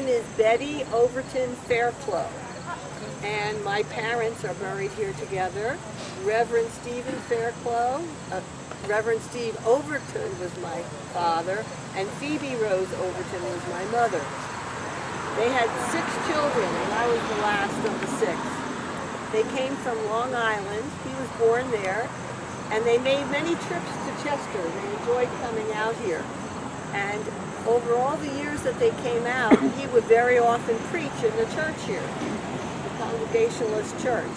is Betty Overton Fairclo, and my parents are buried here together. Reverend Stephen Fairclo, Reverend Steve Overton was my father, and Phoebe Rose Overton was my mother. They had 6 children, and I was the last of the 6. They came from Long Island. He was born there, and they made many trips to Chester. They enjoyed coming out here. And over all the years that they came out, he would very often preach in the church here, the Congregationalist church.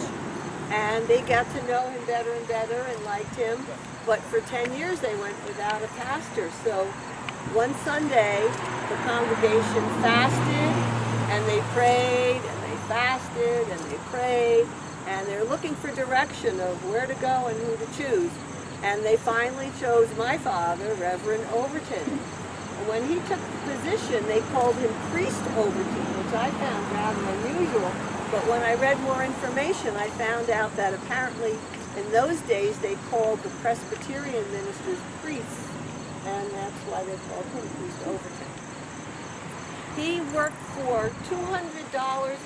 And they got to know him better and better and liked him. But for 10 years they went without a pastor. So one Sunday, the congregation fasted, and they prayed, and they fasted, and they prayed, and they're looking for direction of where to go and who to choose. And they finally chose my father, Reverend Overton. And when he took the position, they called him Priest Overton, which I found rather unusual. But when I read more information, I found out that apparently in those days they called the Presbyterian ministers priests, and that's why they called him Priest Overton. He worked for $200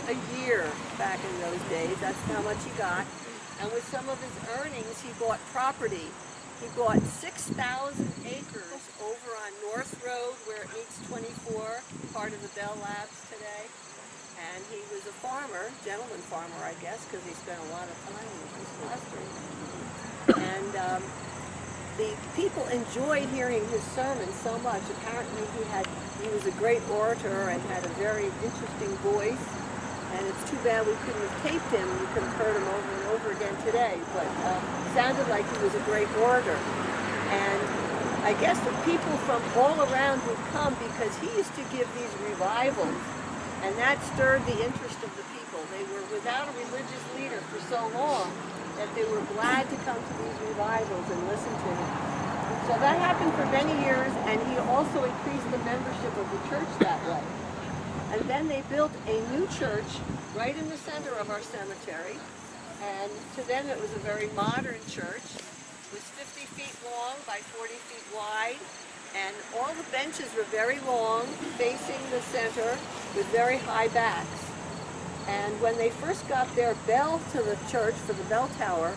a year back in those days. That's how much he got. And with some of his earnings, he bought property. He bought 6,000 acres over on North Road where it meets 24, part of the Bell Labs today. And he was a farmer, gentleman farmer, I guess, because he spent a lot of time in his pastoring. And the people enjoyed hearing his sermons so much. Apparently he was a great orator and had a very interesting voice. And it's too bad we couldn't have taped him. You could have heard him over and over again today. But it sounded like he was a great orator. And I guess the people from all around would come because he used to give these revivals. And that stirred the interest of the people. They were without a religious leader for so long that they were glad to come to these revivals and listen to him. So that happened for many years, and he also increased the membership of the church that way. And then they built a new church right in the center of our cemetery. And to them it was a very modern church. It was 50 feet long by 40 feet wide. And all the benches were very long, facing the center with very high backs. And when they first got their bell to the church for the bell tower,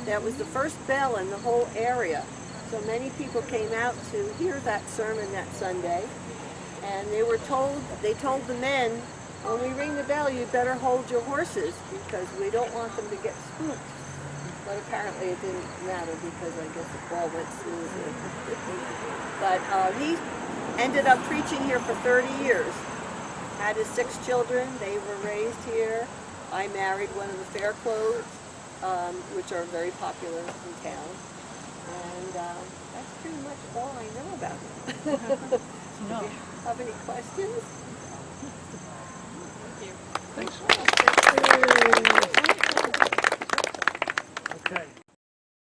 that was the first bell in the whole area. So many people came out to hear that sermon that Sunday. And they told the men, when we ring the bell, you better hold your horses because we don't want them to get spooked. But apparently it didn't matter because I guess the ball went smoothly. But he ended up preaching here for 30 years. Had his 6 children. They were raised here. I married one of the Fairclos, which are very popular in town. And that's pretty much all I know about him. Do you have any questions? Thank you. Thanks.